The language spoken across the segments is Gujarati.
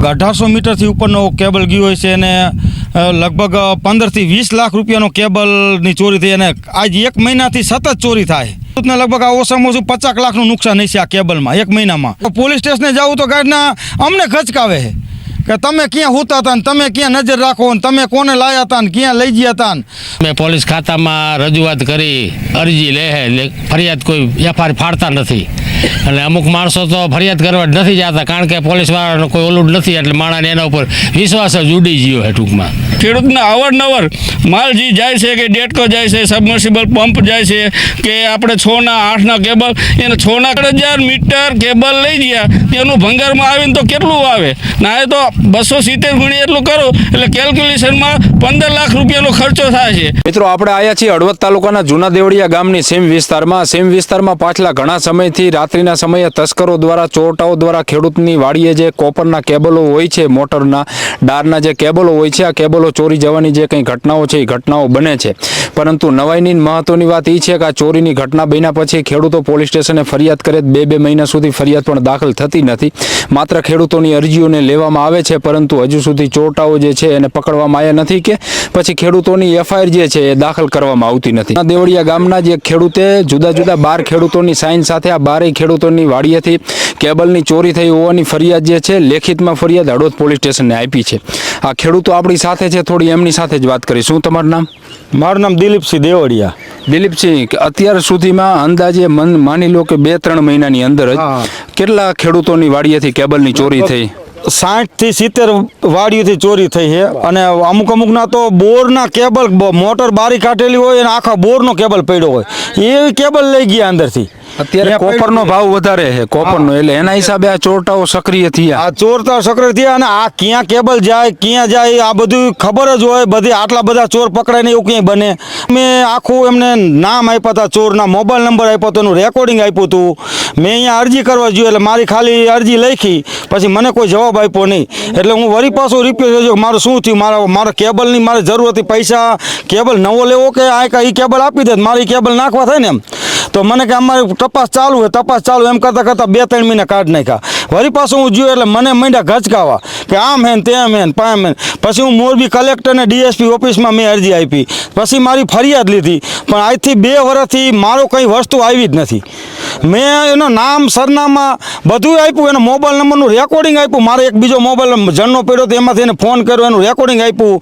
1800 મીટરથી ઉપરનો કેબલ ગયો હોય છે અને લગભગ 15 થી 20 લાખ રૂપિયાનો કેબલની ચોરી થઈ અને આજ એક મહિનાથી સતત ચોરી થાય. લગભગ આ ઓછામાં ઓછું 50 લાખનું નુકસાન છે આ કેબલમાં એક મહિનામાં. પોલીસ સ્ટેશને જાવું તો ગાડીના અમને ખચકાવે છે કે તમે ક્યાં હોતા હતા ને તમે ક્યાં નજર રાખો ને તમે કોને લાયા હતા ને ક્યાં લઈ ગયા હતા. મેં પોલીસ ખાતામાં રજૂઆત કરી, અરજી લે ફરિયાદ કોઈ એફઆઈઆર ફાડતા નથી અને અમુક માણસો તો ફરિયાદ કરવા જ નથી જતા કારણ કે પોલીસવાળાનો કોઈ ઓલું નથી એટલે માણસને એના ઉપર વિશ્વાસ જ ઉડી ગયો છે. ટૂંકમાં ખેડૂતને અવારનવાર માલ જે જાય છે કે ડેટકો જાય છે, સબમર્સિબલ પંપ જાય છે કે આપણે 6 ના 8 ના કેબલ એને 6 ના 1000 મીટર કેબલ લઈ ગયા એનું ભંગારમાં આવીને તો કેટલું આવે ના એ તો 270 ગુણી એટલું કરો એટલે કેલ્ક્યુલેશનમાં 15 લાખ રૂપિયાનો ખર્ચો થાય છે. મિત્રો આપણે આવ્યા છીએ હળવદ તાલુકાના જૂના દેવળિયા ગામની સીમ વિસ્તારમાં પાછલા ઘણા સમયથી રાત્રિના સમયે તસ્કરો દ્વારા ચોરટાઓ દ્વારા ખેડૂતની વાડીએ જે કોપરના કેબલો હોય છે, મોટરના ડારના જે કેબલો હોય છે, આ કેબલો ચોરી જવાની જે કંઈ ઘટનાઓ છે એ ઘટનાઓ બને છે. પરંતુ નવાઈની મહત્વની વાત એ છે કે આ ચોરીની ઘટના બન્યા પછી ખેડૂતો પોલીસ સ્ટેશને ફરિયાદ કરે 2 મહિના સુધી ફરિયાદ પણ દાખલ થતી નથી. માત્ર ખેડૂતોની અરજીઓને લેવામાં આવે છે પરંતુ હજુ સુધી ચોરટાઓ જે છે એને પકડવામાં આવ્યા નથી કે પછી ખેડૂતોની એફઆઈઆર જે છે એ દાખલ કરવામાં આવતી નથી. દેવળિયા ગામના જે ખેડૂતે જુદા 12 ખેડૂતોની સાઇન સાથે આ 12 ખેડૂતોની વાડીએથી કેબલની ચોરી થઈ હોવાની ફરિયાદ જે છે લેખિતમાં ફરિયાદ હળવદ પોલીસ સ્ટેશને આપી છે. આ ખેડૂતો આપણી સાથે છે, થોડી એમની સાથે જ વાત કરી. શું તમારું નામ? મારું નામ દિલીપસિંહ દેવળિયા. દિલીપસિંહ, અત્યાર સુધીમાં અંદાજે માની લો કે 2-3 મહિનાની અંદર જ કેટલા ખેડૂતોની વાડીએથી કેબલની ચોરી થઈ? 60 થી 70 વાડીઓથી ચોરી થઈ છે અને અમુકના તો બોરના કેબલ મોટર બારી કાઢેલી હોય અને આખા બોરનો કેબલ પડ્યો હોય એવી કેબલ લઈ ગયા અંદરથી. અત્યારે કોપરનો ભાવ વધારે છે કોપરનો એટલે એના હિસાબે આ ચોરટાઓ સક્રિય થયા. આ ચોરટાઓ સક્રિય થયા અને આ ક્યાં કેબલ જાય ક્યાં જાય આ બધું ખબર જ હોય. બધી આટલા બધા ચોર પકડાય ને એવું ક્યાંય બને. મેં આખું એમને નામ આપ્યા હતા, ચોરના મોબાઈલ નંબર આપ્યો હતો, એનું રેકોર્ડિંગ આપ્યું હતું. મેં અહીંયા અરજી કરવા જોઈએ એટલે મારી ખાલી અરજી લખી પછી મને કોઈ જવાબ આપ્યો નહીં. એટલે હું વળી પાછું રિપેર કરજો મારું શું થયું, મારા કેબલની મારે જરૂર હતી, પૈસા કેબલ નવો લેવો કે આ એ કેબલ આપી દે મારી કેબલ નાખવા થાય ને એમ. તો મને કે અમારી તપાસ ચાલુ એમ કરતાં 2-3 મહિના કાઢી નાખ્યા. વળી પાછું હું જોયું એટલે મને માંડ્યા ઘચકાવા કે આમ હે ને તેમ હે ને પામ હે. પછી હું મોરબી કલેક્ટરને ડીએસપી ઓફિસમાં મેં અરજી આપી, પછી મારી ફરિયાદ લીધી પણ આજથી 2 વર્ષથી મારો કંઈ વસ્તુ આવી જ નથી. મેં એનું નામ સરનામા બધું આપ્યું, એનો મોબાઈલ નંબરનું રેકોર્ડિંગ આપ્યું. મારે એક બીજો મોબાઈલ જણનો પડ્યો તો એમાંથી એને ફોન કર્યો, એનું રેકોર્ડિંગ આપ્યું.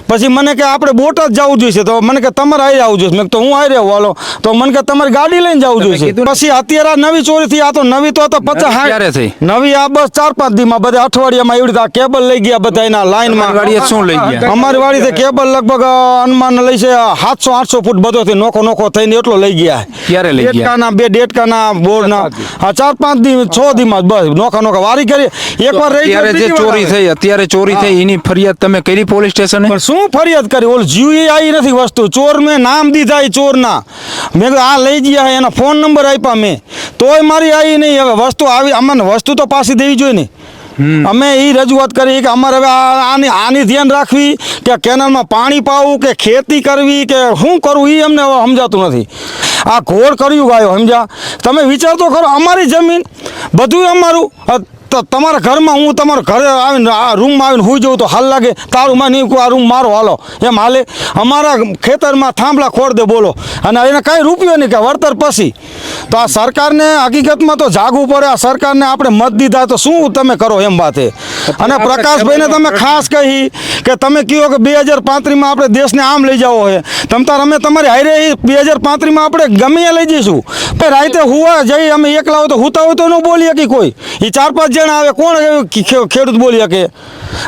પછી મને કે આપણે બોટાદ જવું જોઈએ તો મને કે તમારે આવી આવવું જોઈએ. મેં તો હું આવી રહ્યો હાલો તો મને કે તમારી ગાડી લઈને જવું જોઈએ. પછી અત્યારે આ નવી ચોરી થઈ. આ તો નવી તો 50 નવી આ બસ 4-5 દીમાં બધા અઠવાડિયામાં એવી રીતે કેબલ લઈ ગયા બધા એના લાઈનમાં. શું લઈ ગયા? અમારી વાડીથી કેબલ લગભગ અનુમાન લઈ છે 700-800 ફૂટ બધોથી નોખો થઈને એટલો લઈ ગયા. ક્યારે લઈ ગયા? 2 ડેટકાના બોરના 4-5 દી 6 દીમાં બસ નોખા વારી કરી. એકવાર રહી જે ચોરી થઈ અત્યારે ચોરી થઈ એની ફરિયાદ તમે કરી પોલીસ સ્ટેશને? શું ફરિયાદ કરી? ઓલ જીવ આવી નથી વસ્તુ. ચોર મેં નામ દીધા એ ચોરના. મેં આ લઈ ગયા એના ફોન નંબર આપ્યા મેં તોય મારી આવી નહીં. હવે વસ્તુ આવી અમને વસ્તુ તો પાછી દેવી જોઈએ ને. અમે એ રજૂઆત કરી કે અમારે હવે આની ધ્યાન રાખવી કે કેનાલમાં પાણી પાવું કે ખેતી કરવી કે શું કરવું એ અમને હવે સમજાતું નથી. આ ઘોડ કર્યું ગાયો સમજ્યા તમે? વિચાર તો ખરો, અમારી જમીન બધું અમારું. તમારા ઘરમાં હું તમારા ઘરે આવીને આ રૂમમાં આવીને સુઈ જવું તો હાલ લાગે? તારું માં નહીં આ રૂમ મારો હાલો એમ હાલે? અમારા ખેતરમાં થાંભલા ખોડ દે બોલો અને એને કાંઈ રૂપિયો નહીં કે વળતર પછી. તો આ સરકારને હકીકતમાં તો જાગવું પડે. આ સરકારને આપણે મત દીધા તો શું તમે કરો એમ વાત છે. અને પ્રકાશભાઈને તમે ખાસ કહી કે તમે કહો કે 2035માં આપણે દેશને આમ લઈ જવો છે અમે તમારી હારે 2035માં આપણે ગમે લઈ જઈશું. રાતે હુવા જઈ અમે એકલા હોય તો હુતા હોય તો ન બોલીએ કે કોઈ એ 4-5 જણા આવે કોણ ખેડૂત બોલી શકે.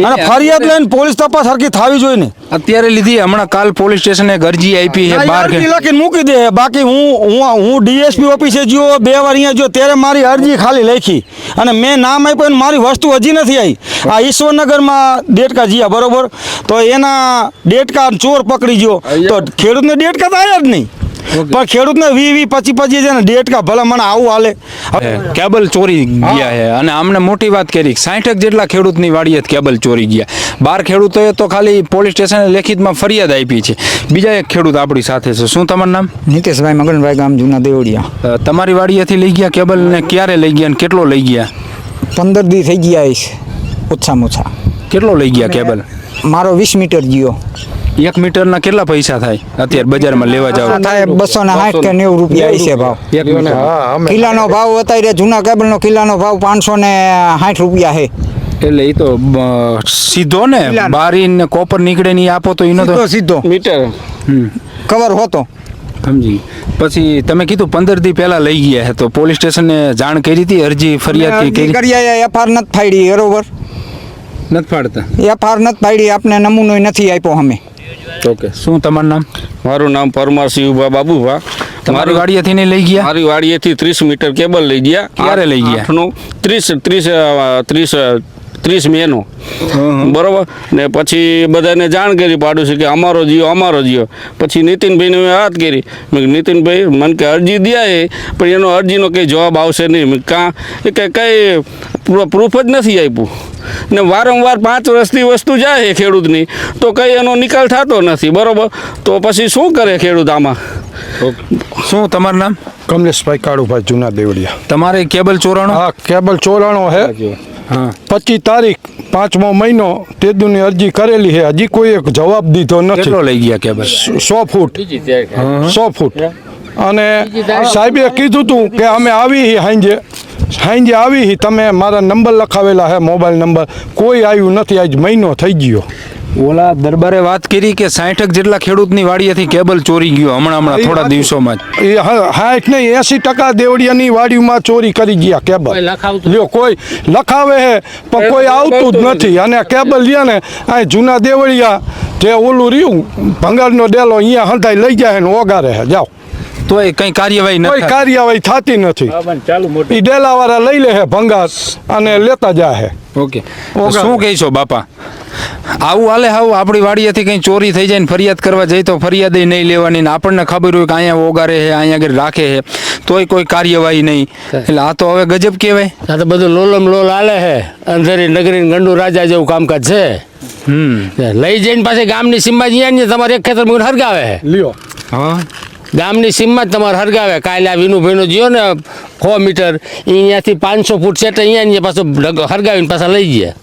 અને ફરિયાદ લઈને પોલીસ તપાસ હરકી થવી જોઈએ ને. અત્યારે લીધી હમણાં કાલ પોલીસ સ્ટેશને અરજી આપી છે, 12 લખીને મૂકી દે. બાકી હું ડીએસપી ઓફિસે ગયો 2 વાર અહીંયા ગયો ત્યારે મારી અરજી ખાલી લખી અને મેં નામ આપ્યું મારી વસ્તુ હજી નથી આવી. આ ઈશ્વરનગરમાં ડેટકા જીયા બરોબર તો એના ડેટકા ચોર પકડી ગયો તો ખેડૂતને ડેટકા તો આવ્યા જ નહીં. પણ ખેડૂતને 20-25 છે ને ડેટકા ભલા મને આવું હાલે. કેબલ ચોરી ગયા છે અને આમને મોટી વાત કરી 60 જેટલા ખેડૂતની વાડીએ કેબલ ચોરી ગયા. 12 ખેડૂતોએ તો ખાલી પોલીસ સ્ટેશને લેખિતમાં ફરિયાદ આપી છે. બીજા એક ખેડૂત આપણી સાથે છે. શું તમારું નામ? નીતેશભાઈ મગનભાઈ, ગામ જૂના દેવળિયા. તમારી વાડીએથી લઈ ગયા કેબલ ને ક્યારે લઈ ગયા અને કેટલો લઈ ગયા? 15 દી થઈ ગયા છે. ઓછામાં ઓછા કેટલો લઈ ગયા કેબલ? મારો 20 મીટર ગયો 1 મીટરના કેટલા પૈસા થાય અત્યારે બજારમાં લેવા જાવ? થાય 260 કે 90 રૂપિયા છે ભાવ. 1 મીટર કિલ્લાનો ભાવ અત્યારે જૂના કેબલનો કિલ્લાનો ભાવ 560 રૂપિયા છે. એટલે એ તો સીધો ને કિલ્લાનો. બારી ને કોપર નીકળે ને ઈ આપો તો એનો તો સીધો મીટર હમ, કવર હોતો. સમજી. પછી તમે કીધું 15 દી પહેલા લઈ ગયા હે તો પોલીસ સ્ટેશને જાણ કરી હતી, અરજી ફરિયાદ અરજી કરી? કરી એફઆર નથી ફાડી બરોબર. નથી પાડતા. એફઆર નથી ફાડી આપને નમૂનો નથી આપ્યો અમે. ઓકે. શું તમારું નામ? મારું નામ પરમાર શિવભા બાબુભા. તમારી વાડીએથી નહીં લઈ ગયા? મારી વાડીએથી 30 મીટર કેબલ લઈ ગયા. ક્યારે લઈ ગયા? 30 મેનો બરોબર. ને પછી બધાને જાણ કરી પાડોશી કે અમારો જીઓ. પછી નીતિનભાઈને મેં વાત કરી. મેં કીધું, નીતિનભાઈ મને કે અરજી દ્યા પણ એનો અરજીનો કંઈ જવાબ આવશે નહીં. મેં કાં એ કંઈ પ્રૂફ જ નથી આપ્યું. ને વારંવાર 5 વર્ષથી વસ્તુ જાય ખેડૂતની તો કંઈ એનો નિકાલ થતો નથી બરોબર. તો પછી શું કરે ખેડૂત આમાં? શું તમારું નામ? કમલેશભાઈ કાળુભાઈ જૂના દેવડિયા. તમારે કેબલ ચોરાણો? હા કેબલ ચોરાણો હે. હા. 25 તારીખ 5મો મહિનો તેદુની અરજી કરેલી છે, હજી કોઈ એક જવાબ દીધો કેટલો નથી. લઈ ગયા કેબલ? 100 ફૂટ 100 ફૂટ. અને સાહેબે કીધું હતું કે અમે આવી સાંજે આવી તમે મારા નંબર લખાવેલા છે, મોબાઈલ નંબર. કોઈ આવ્યું નથી, આજ મહિનો થઈ ગયો. ઓલા દરબારે વાત કરી કે 60 જેટલા ખેડૂતની વાડીએથી કેબલ ચોરી ગયો હમણાં થોડા દિવસોમાં જ. એ 60 નહીં 80% દેવડિયાની વાડીમાં ચોરી કરી ગયા કેબલ. લ્યો કોઈ લખાવે છે પણ કોઈ આવતું જ નથી. અને કેબલ લ્યા ને આ જૂના દેવડિયા જે ઓલું રહ્યું ભંગારનો ડેલો અહીંયા હંધાઈ લઈ જાય ને ઓગારે છે. જાઓ તો એ કઈ કાર્યવાહી કોઈ નથી. કાર્યવાહી થતી નથી. એ ડેલાવાળા લઈ લે છે ભંગાર અને લેતા જાય છે. ઓકે. તો શું કહીશો બાપા? આવું હાલે આપણી વાડીએથી કંઈ ચોરી થઈ જાય ને ફરિયાદ કરવા જઈએ તો ફરિયાદ નહીં લેવાની ને આપણને ખબર હોય કે અહીંયા ઓગારે છે અહીંયા આગળ રાખે છે તોય કોઈ કાર્યવાહી નહીં. એટલે આ તો હવે ગજબ કહેવાય. આ તો બધું લોલમ લોલ હાલે છે. અંધેરી નગરી ગંડુ રાજા જેવું કામકાજ છે. લઈ જઈને પાછી ગામની સીમમાં જ અહીંયા તમારે એક ખેતર મૂકીને હરગાવે છે. લ્યો હા. ગામની સીમમાં જ તમારે હરગાવે. કાલે આ વિનુભાઈનો જીઓ ને 100 મીટર અહીંયાથી 500 ફૂટ સેટ અહીંયા પાછો હરગાવીને પાછા લઈ ગયા.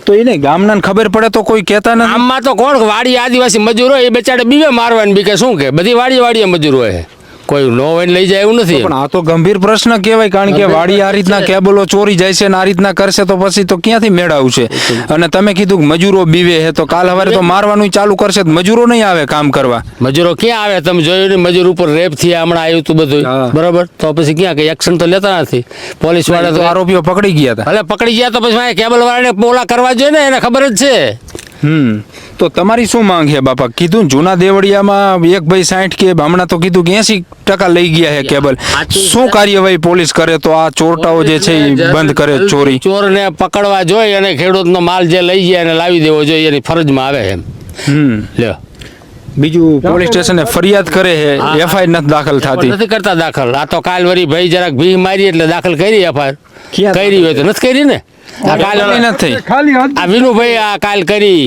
તો એને ગામના ખબર પડે તો કોઈ કહેતા નથી. આમમાં તો કોણ વાડી આદિવાસી મજૂર હોય એ બેચારે બીવે મારવાની બીકે શું કે બધી વાડીએ મજૂર હોય. કોઈ નો હોય લઈ જાય એવું નથી. પણ આ તો ગંભીર પ્રશ્ન કહેવાય કારણ કે વાડી આ રીતના કેબલો ચોરી જાય છે ને આ રીતના કરશે તો પછી તો ક્યાંથી મેળ આવશે? અને તમે કીધું કે મજૂરો બીવે છે તો કાલ સવારે તો મારવાનું ચાલુ કરશે તો મજૂરો નહીં આવે કામ કરવા. મજૂરો ક્યાં આવે? તમે જોયું ને મજૂર ઉપર રેપ થયા હમણાં આવ્યું હતું બધું હા. બરોબર. તો પછી ક્યાં કઈ એક્શન તો લેતા નથી પોલીસ વાળા. તો તો આરોપીઓ પકડી ગયા હતા. ભલે પકડી ગયા તો પછી કેબલ વાળાને પોલા કરવા જોઈએ ને, એને ખબર જ છે. તો તમારી શું માંગ છે બાપા? કીધું જૂના દેવડિયામાં એક ભાઈ 60 કે હમણાં તો કીધું કે 80% લઈ ગયા છે કેબલ. શું કાર્યવાહી પોલીસ કરે તો આ ચોરટાઓ જે છે એ બંધ કરે ચોરી? ચોરને પકડવા જોઈએ અને ખેડૂતનો માલ જે લઈ જાય એને લાવી દેવો જોઈએ, એની ફરજમાં આવે એમ. લ્યો બીજું પોલીસ સ્ટેશને ફરિયાદ કરે છે, એફઆઈઆર નથી દાખલ થતી. નથી કરતા દાખલ. આ તો કાલ વળી ભાઈ જરાક ભી મારી એટલે દાખલ કરી એફઆઈઆર. કરી હોય તો નથી કરી ને. આ કાલ નથી થઈ. ખાલી આ વિનુભાઈ આ કાલ કરી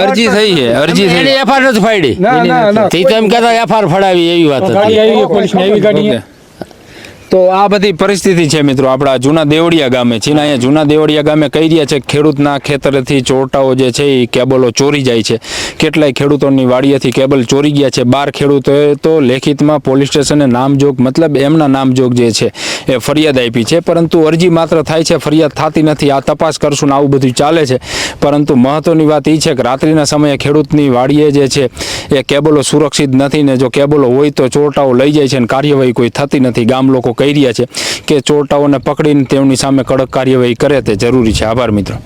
અરજી થઈ છે, અરજી થઈ. એની એફઆઈઆર નથી ફાડી. ના તે તો એમ કહેતા એફઆઈઆર ફડાવી એવી વાત હતી. ઓકે. તો આ બધી પરિસ્થિતિ છે મિત્રો આપણા જૂના દેવડિયા ગામે છે ને. અહીંયા જૂના દેવડિયા ગામે કહી રહ્યા છે ખેડૂતના ખેતરેથી ચોરટાઓ જે છે એ કેબલો ચોરી જાય છે. કેટલાય ખેડૂતોની વાડીએથી કેબલ ચોરી ગયા છે. 12 ખેડૂતોએ તો લેખિતમાં પોલીસ સ્ટેશને નામજોગ મતલબ એમના નામજોગ જે છે એ ફરિયાદ આપી છે, પરંતુ અરજી માત્ર થાય છે, ફરિયાદ થતી નથી. આ તપાસ કરશું ને આવું બધું ચાલે છે. પરંતુ મહત્વની વાત એ છે કે રાત્રિના સમયે ખેડૂતની વાડીએ જે છે એ કેબલો સુરક્ષિત નથી ને જો કેબલો હોય તો ચોરટાઓ લઈ જાય છે અને કાર્યવાહી કોઈ થતી નથી. ગામ લોકો કહી રહ્યા છે કે ચોરટાઓને પકડીને તેમની સામે કડક કાર્યવાહી કરે તે જરૂરી છે. આભાર મિત્રો.